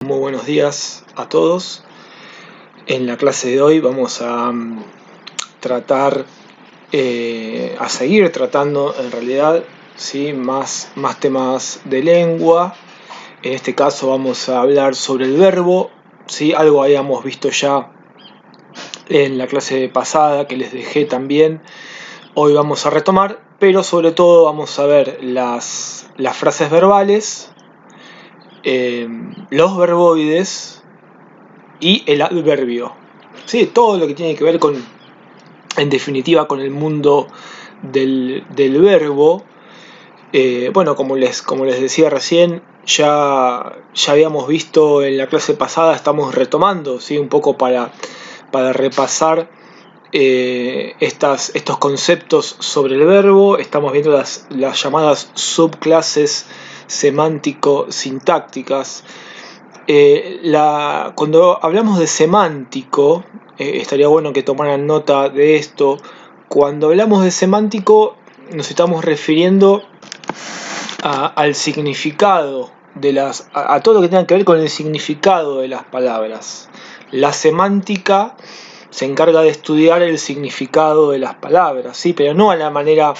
Muy buenos días a todos. En la clase de hoy vamos a tratar, a seguir tratando en realidad, ¿sí? más temas de lengua. En este caso vamos a hablar sobre el verbo, ¿sí? Algo habíamos visto ya en la clase pasada que les dejé también. Hoy vamos a retomar, pero sobre todo vamos a ver las frases verbales, los verboides y el adverbio. Sí, todo lo que tiene que ver con, en definitiva, con el mundo del verbo. Bueno, como les decía recién, ya habíamos visto en la clase pasada, estamos retomando, ¿sí? Un poco para repasar estos conceptos sobre el verbo. Estamos viendo las llamadas subclases semántico-sintácticas. Cuando hablamos de semántico, estaría bueno que tomaran nota de esto. Cuando hablamos de semántico, nos estamos refiriendo al significado a todo lo que tenga que ver con el significado de las palabras. La semántica se encarga de estudiar el significado de las palabras, ¿sí? Pero no a la manera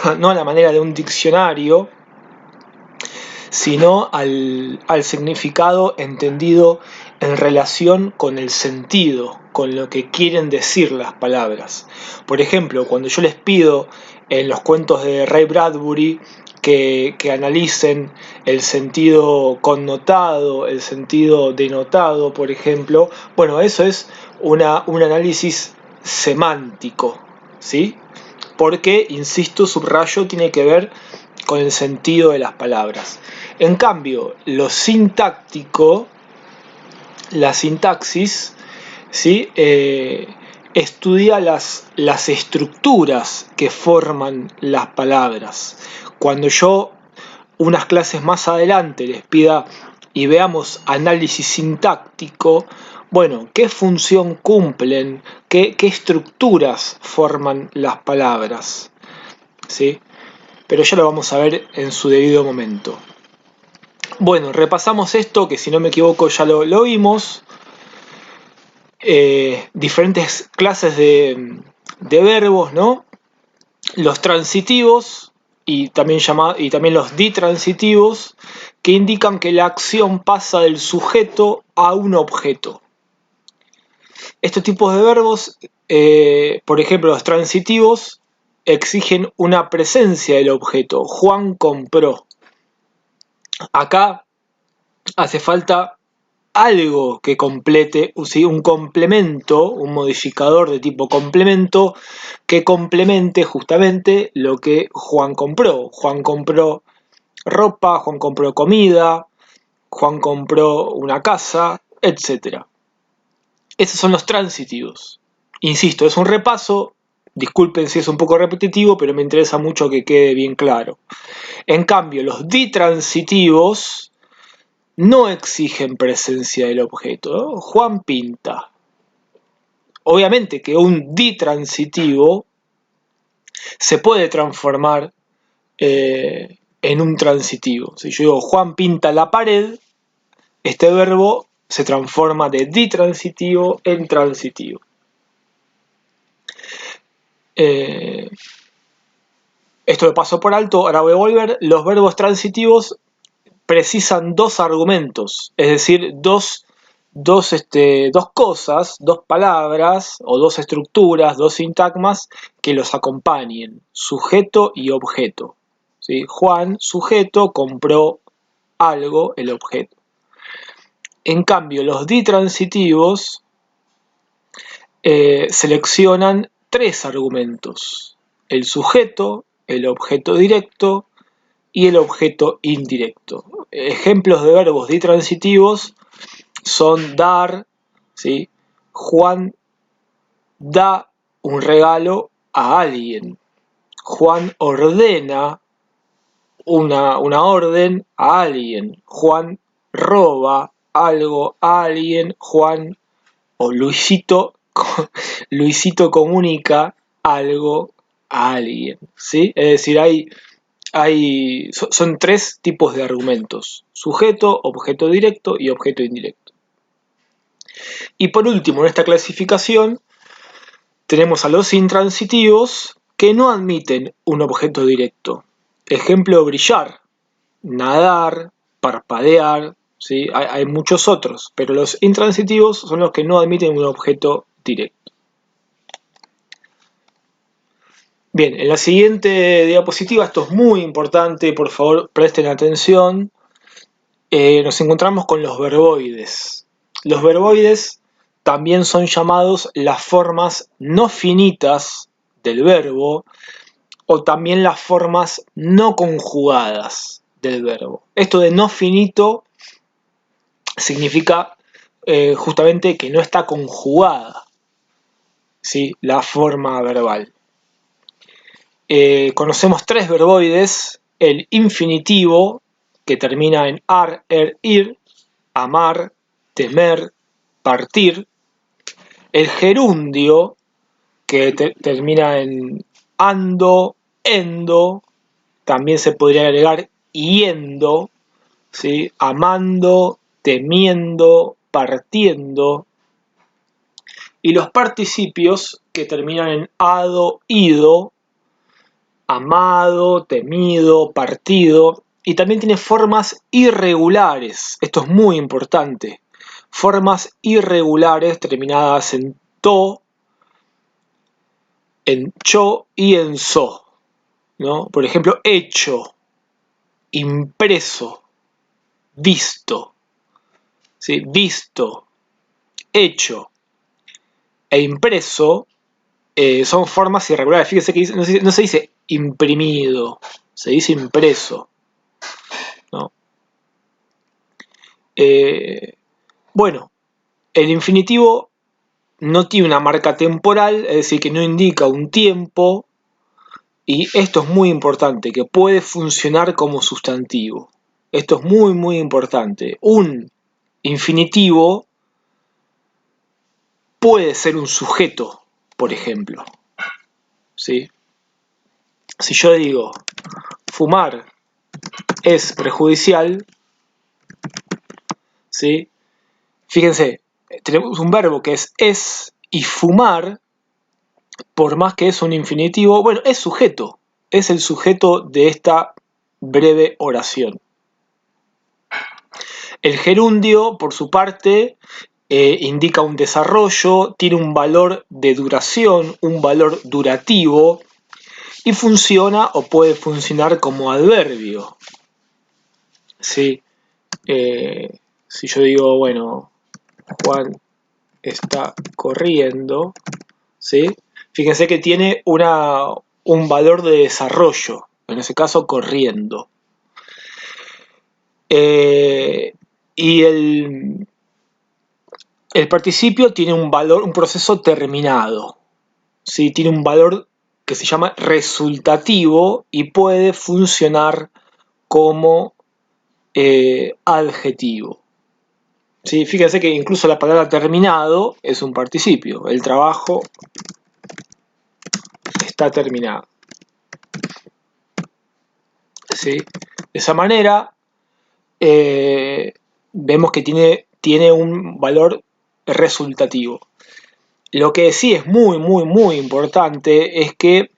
de un diccionario, sino al significado entendido en relación con el sentido, con lo que quieren decir las palabras. Por ejemplo, cuando yo les pido en los cuentos de Ray Bradbury que analicen el sentido connotado, el sentido denotado, por ejemplo, bueno, eso es un análisis semántico, ¿sí? Porque, insisto, subrayo, tiene que ver con el sentido de las palabras. En cambio, lo sintáctico, la sintaxis, ¿sí? Estudia las estructuras que forman las palabras. Cuando yo, unas clases más adelante, les pida y veamos análisis sintáctico, bueno, ¿qué función cumplen? ¿Qué estructuras forman las palabras? ¿Sí? Pero ya lo vamos a ver en su debido momento. Bueno, repasamos esto, que si no me equivoco ya lo vimos. Diferentes clases de verbos, ¿no? Los transitivos y también los ditransitivos, que indican que la acción pasa del sujeto a un objeto. Estos tipos de verbos, por ejemplo, los transitivos, exigen una presencia del objeto. Juan compró. Acá hace falta algo que complete, ¿sí? Un complemento, un modificador de tipo complemento, que complemente justamente lo que Juan compró. Juan compró ropa, Juan compró comida, Juan compró una casa, etc. Esos son los transitivos. Insisto, es un repaso, disculpen si es un poco repetitivo, pero me interesa mucho que quede bien claro. En cambio, los ditransitivos no exigen presencia del objeto, ¿no? Juan pinta. Obviamente que un ditransitivo se puede transformar en un transitivo. Si yo digo Juan pinta la pared, este verbo se transforma de ditransitivo en transitivo. Esto lo paso por alto, ahora voy a volver. Los verbos transitivos precisan dos argumentos, es decir, dos cosas, dos palabras o dos estructuras, dos sintagmas que los acompañen, sujeto y objeto. ¿Sí? Juan, sujeto, compró algo, el objeto. En cambio, los ditransitivos seleccionan tres argumentos: el sujeto, el objeto directo y el objeto indirecto. Ejemplos de verbos ditransitivos son dar, ¿sí? Juan da un regalo a alguien. Juan ordena una orden a alguien. Juan roba algo a alguien. Juan o Luisito comunica algo a alguien, ¿sí? Es decir, hay son tres tipos de argumentos: sujeto, objeto directo y objeto indirecto. Y por último, en esta clasificación tenemos a los intransitivos, que no admiten un objeto directo. Ejemplo: brillar, nadar, parpadear, ¿sí? Hay muchos otros, pero los intransitivos son los que no admiten un objeto directo. Bien, en la siguiente diapositiva, esto es muy importante, por favor presten atención, nos encontramos con los verboides. Los verboides también son llamados las formas no finitas del verbo, o también las formas no conjugadas del verbo. Esto de no finito significa justamente que no está conjugada, ¿sí?, la forma verbal. Conocemos tres verboides: el infinitivo, que termina en ar, er, ir, amar, temer, partir; el gerundio, que termina en ando, endo, también se podría agregar yendo, ¿sí?, amando, temiendo, partiendo; y los participios, que terminan en ado, ido, amado, temido, partido. Y también tiene formas irregulares, esto es muy importante, formas irregulares terminadas en to, en cho y en so, ¿no? Por ejemplo, hecho, impreso, visto, ¿sí? Visto, hecho e impreso son formas irregulares. Fíjense que no se dice imprimido, se dice impreso, ¿no? Bueno, el infinitivo no tiene una marca temporal, es decir, que no indica un tiempo, y esto es muy importante, que puede funcionar como sustantivo. Esto es muy, muy importante. Un infinitivo puede ser un sujeto, por ejemplo, ¿sí? Si yo digo, fumar es perjudicial, ¿sí?, fíjense, tenemos un verbo que es, y fumar, por más que es un infinitivo, bueno, es sujeto, es el sujeto de esta breve oración. El gerundio, por su parte, indica un desarrollo, tiene un valor de duración, un valor durativo, y funciona o puede funcionar como adverbio, ¿sí? Si yo digo, bueno, Juan está corriendo, ¿sí?, fíjense que tiene un valor de desarrollo, en ese caso corriendo. Y el participio tiene un valor, un proceso terminado, ¿sí?, tiene un valor que se llama resultativo y puede funcionar como adjetivo. ¿Sí? Fíjense que incluso la palabra terminado es un participio. El trabajo está terminado, ¿sí? De esa manera vemos que tiene un valor resultativo. Lo que sí es muy, muy, muy importante es que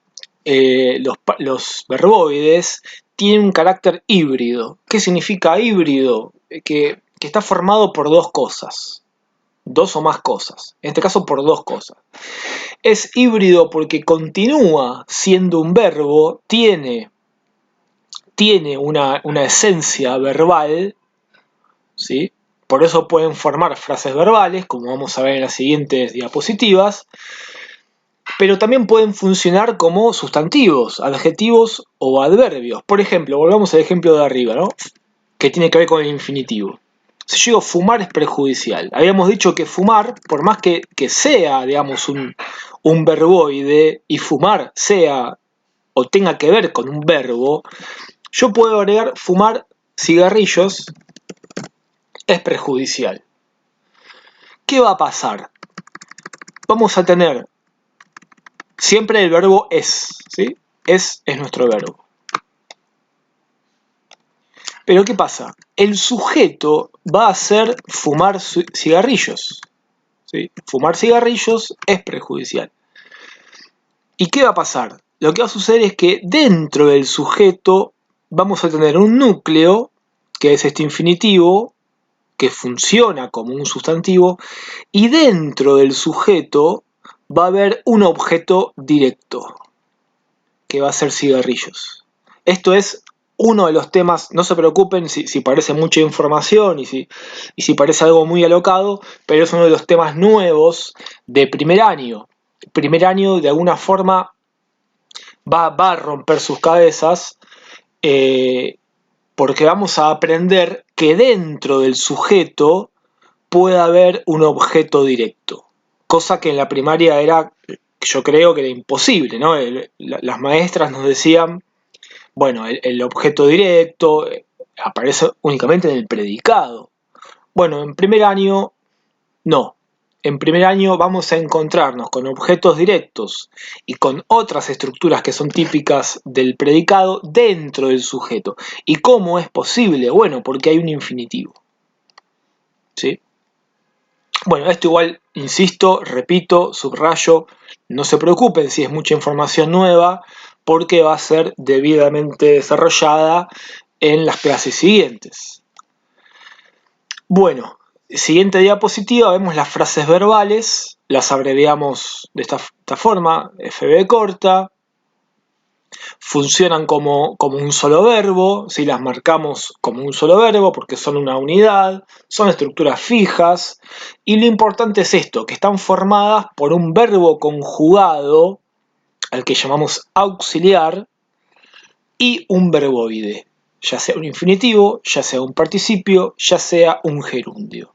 los verboides tienen un carácter híbrido. ¿Qué significa híbrido? Que está formado por dos cosas, dos o más cosas, en este caso por dos cosas. Es híbrido porque continúa siendo un verbo, tiene una esencia verbal, ¿sí? Por eso pueden formar frases verbales, como vamos a ver en las siguientes diapositivas, pero también pueden funcionar como sustantivos, adjetivos o adverbios. Por ejemplo, volvamos al ejemplo de arriba, ¿no?, que tiene que ver con el infinitivo. Si yo digo fumar es perjudicial, habíamos dicho que fumar, por más que sea, digamos, un verboide, y fumar sea o tenga que ver con un verbo, yo puedo agregar fumar cigarrillos es perjudicial. ¿Qué va a pasar? Vamos a tener siempre el verbo es, ¿sí? Es nuestro verbo. Pero ¿qué pasa? El sujeto va a hacer fumar cigarrillos. ¿Sí? Fumar cigarrillos es perjudicial. ¿Y qué va a pasar? Lo que va a suceder es que dentro del sujeto vamos a tener un núcleo, que es este infinitivo, que funciona como un sustantivo, y dentro del sujeto va a haber un objeto directo, que va a ser cigarrillos. Esto es uno de los temas, no se preocupen si parece mucha información y si parece algo muy alocado, pero es uno de los temas nuevos de primer año. Primer año de alguna forma va a romper sus cabezas, porque vamos a aprender que dentro del sujeto puede haber un objeto directo, cosa que en la primaria era, yo creo que era imposible, ¿no? Las maestras nos decían, bueno, el objeto directo aparece únicamente en el predicado. Bueno, en primer año no. En primer año vamos a encontrarnos con objetos directos y con otras estructuras que son típicas del predicado dentro del sujeto. ¿Y cómo es posible? Bueno, porque hay un infinitivo. ¿Sí? Bueno, esto igual, insisto, repito, subrayo, no se preocupen si es mucha información nueva, porque va a ser debidamente desarrollada en las clases siguientes. Bueno, siguiente diapositiva, vemos las frases verbales, las abreviamos de esta forma, FB corta, funcionan como un solo verbo, si las marcamos como un solo verbo porque son una unidad, son estructuras fijas, y lo importante es esto, que están formadas por un verbo conjugado, al que llamamos auxiliar, y un verboide, ya sea un infinitivo, ya sea un participio, ya sea un gerundio.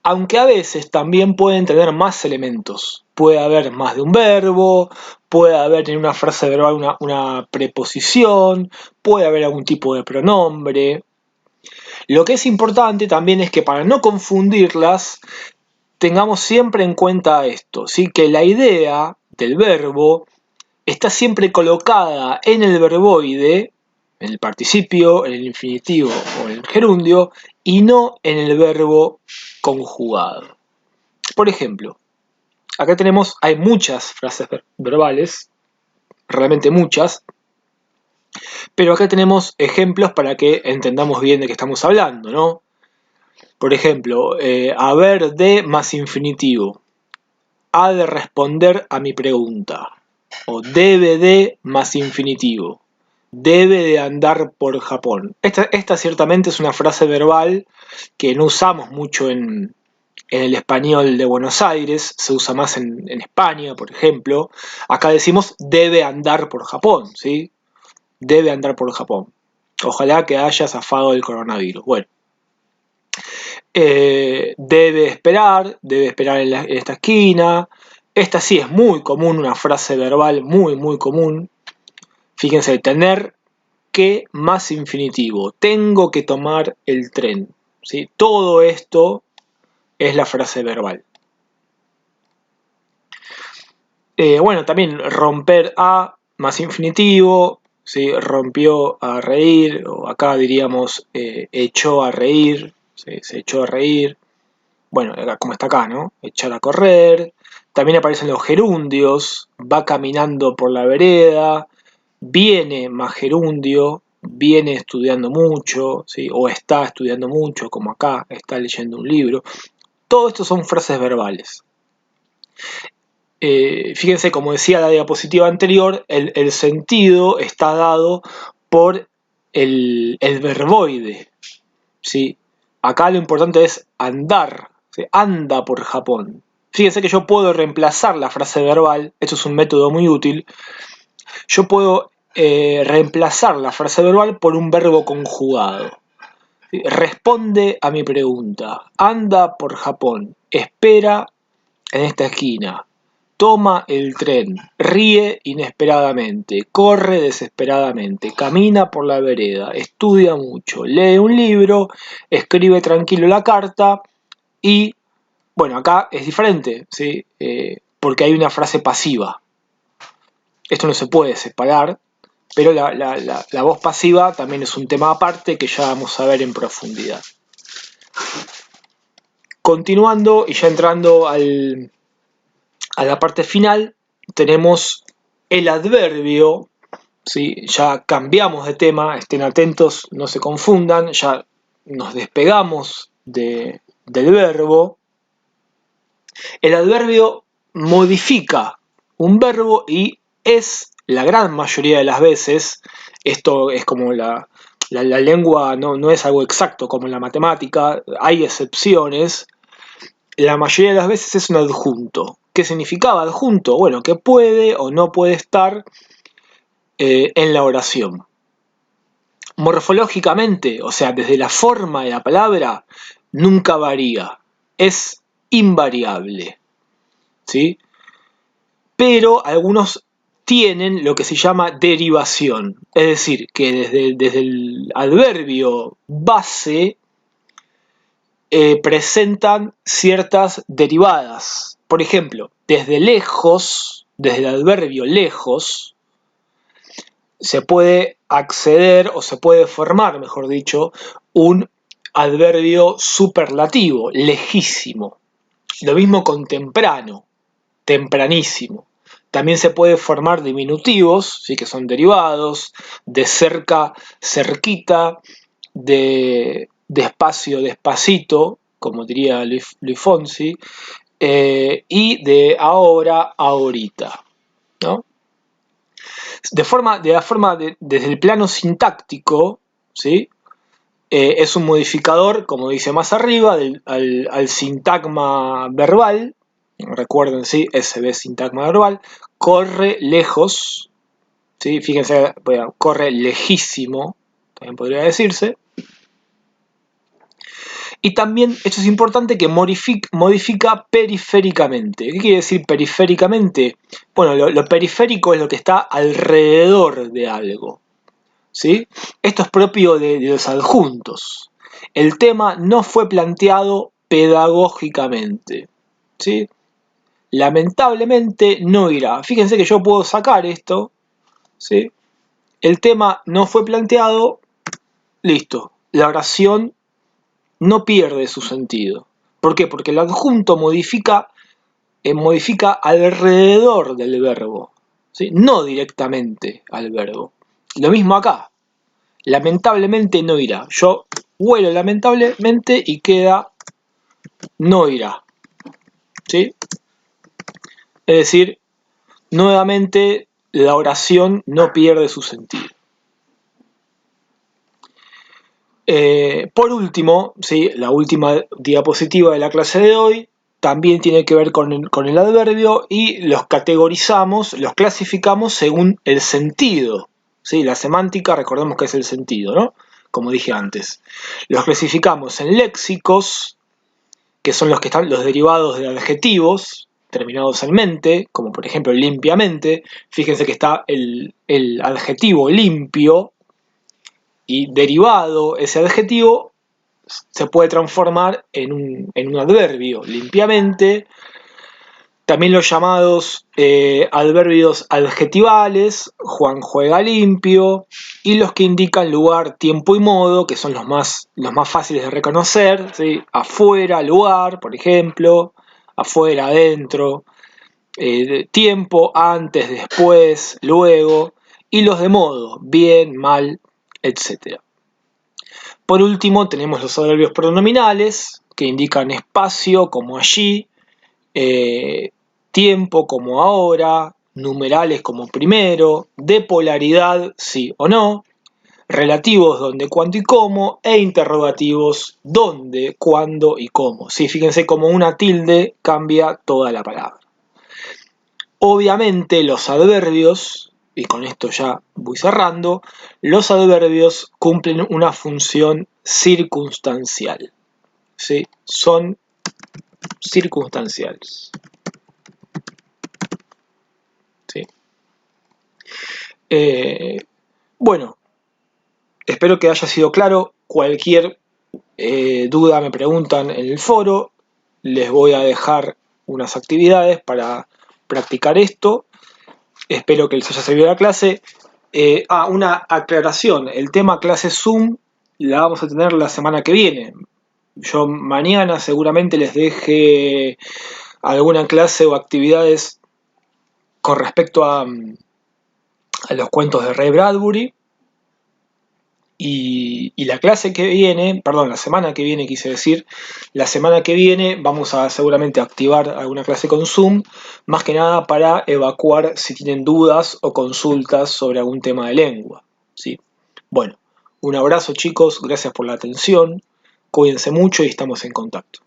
Aunque a veces también pueden tener más elementos. Puede haber más de un verbo, puede haber en una frase verbal una preposición, puede haber algún tipo de pronombre. Lo que es importante también es que para no confundirlas, tengamos siempre en cuenta esto, ¿sí? Que la idea del verbo está siempre colocada en el verboide, en el participio, en el infinitivo o en el gerundio, y no en el verbo conjugado. Por ejemplo, acá hay muchas frases verbales, realmente muchas, pero acá tenemos ejemplos para que entendamos bien de qué estamos hablando, ¿no? Por ejemplo, haber de más infinitivo, ha de responder a mi pregunta, o debe de más infinitivo, debe de andar por Japón. Esta ciertamente es una frase verbal que no usamos mucho en el español de Buenos Aires, se usa más en España, por ejemplo. Acá decimos debe andar por Japón, ¿sí? Debe andar por Japón. Ojalá que haya zafado el coronavirus. Bueno, debe esperar en esta esquina. Esta sí es muy común, una frase verbal muy, muy común. Fíjense, tener que más infinitivo. Tengo que tomar el tren. ¿Sí? Todo esto es la frase verbal. Bueno, también romper a más infinitivo, ¿sí? Rompió a reír, o acá diríamos echó a reír, ¿sí? Se echó a reír. Bueno, como está acá, ¿no? Echar a correr. También aparecen los gerundios, va caminando por la vereda, viene más gerundio, viene estudiando mucho, ¿sí? O está estudiando mucho, como acá, está leyendo un libro. Todo esto son frases verbales. Fíjense, como decía la diapositiva anterior, el sentido está dado por el verboide, ¿sí? Acá lo importante es andar, ¿sí? Anda por Japón. Fíjense que yo puedo reemplazar la frase verbal, esto es un método muy útil, yo puedo reemplazar la frase verbal por un verbo conjugado. ¿Sí? Responde a mi pregunta, anda por Japón, espera en esta esquina, toma el tren, ríe inesperadamente, corre desesperadamente, camina por la vereda, estudia mucho, lee un libro, escribe tranquilo la carta y, bueno, acá es diferente, ¿sí? Porque hay una frase pasiva. Esto no se puede separar, pero la voz pasiva también es un tema aparte que ya vamos a ver en profundidad. Continuando y ya entrando a la parte final, tenemos el adverbio, ¿sí? Ya cambiamos de tema, estén atentos, no se confundan, ya nos despegamos del verbo. El adverbio modifica un verbo y es la gran mayoría de las veces, esto es como la lengua no es algo exacto como en la matemática, hay excepciones, la mayoría de las veces es un adjunto. ¿Qué significaba adjunto? Bueno, que puede o no puede estar en la oración. Morfológicamente, o sea, desde la forma de la palabra, nunca varía, es invariable, ¿sí? Pero algunos tienen lo que se llama derivación, es decir, que desde el adverbio base presentan ciertas derivadas. Por ejemplo, desde lejos, desde el adverbio lejos, se puede acceder o se puede formar, mejor dicho, un adverbio superlativo, lejísimo. Lo mismo con temprano, tempranísimo. También se puede formar diminutivos, ¿sí? Que son derivados, de cerca, cerquita, de despacio, despacito, como diría Luis Fonsi, y de ahora, ahorita, ¿no? Desde el plano sintáctico, ¿sí? Es un modificador, como dice más arriba, al sintagma verbal. Recuerden, ¿sí? SB sintagma verbal. Corre lejos, ¿sí? Fíjense, bueno, corre lejísimo, también podría decirse. Y también, esto es importante, que modifica periféricamente. ¿Qué quiere decir periféricamente? Bueno, lo periférico es lo que está alrededor de algo, ¿sí? Esto es propio de los adjuntos. El tema no fue planteado pedagógicamente, ¿sí? Lamentablemente no irá. Fíjense que yo puedo sacar esto, ¿sí? El tema no fue planteado, listo. La oración no pierde su sentido. ¿Por qué? Porque el adjunto modifica alrededor del verbo, ¿sí? No directamente al verbo. Lo mismo acá. Lamentablemente no irá. Yo huelo lamentablemente y queda no irá, ¿sí? Es decir, nuevamente la oración no pierde su sentido. Por último, ¿sí? La última diapositiva de la clase de hoy también tiene que ver con el adverbio y los categorizamos, los clasificamos según el sentido, ¿sí? La semántica, recordemos que es el sentido, ¿no? Como dije antes. Los clasificamos en léxicos, que son los que están los derivados de adjetivos terminados en mente, como por ejemplo limpiamente. Fíjense que está el adjetivo limpio, y derivado ese adjetivo se puede transformar en un adverbio, limpiamente. También los llamados adverbios adjetivales, Juan juega limpio, y los que indican lugar, tiempo y modo, que son los más fáciles de reconocer, ¿sí? Afuera, lugar, por ejemplo, afuera, adentro, tiempo, antes, después, luego, y los de modo, bien, mal, etc. Por último, tenemos los adverbios pronominales, que indican espacio, como allí, tiempo, como ahora, numerales, como primero, de polaridad, sí o no, relativos, dónde, cuándo y cómo, e interrogativos, dónde, cuándo y cómo. Sí, fíjense cómo una tilde cambia toda la palabra. Obviamente los adverbios, y con esto ya voy cerrando, los adverbios cumplen una función circunstancial, ¿sí? Son circunstanciales, ¿sí? Bueno, espero que haya sido claro. Cualquier duda me preguntan en el foro, les voy a dejar unas actividades para practicar esto. Espero que les haya servido la clase. Una aclaración. El tema clase Zoom la vamos a tener la semana que viene. Yo mañana seguramente les deje alguna clase o actividades con respecto a los cuentos de Ray Bradbury. Y la clase que viene, perdón, la semana que viene quise decir, la semana que viene vamos a seguramente activar alguna clase con Zoom, más que nada para evacuar si tienen dudas o consultas sobre algún tema de lengua. ¿Sí? Bueno, un abrazo chicos, gracias por la atención, cuídense mucho y estamos en contacto.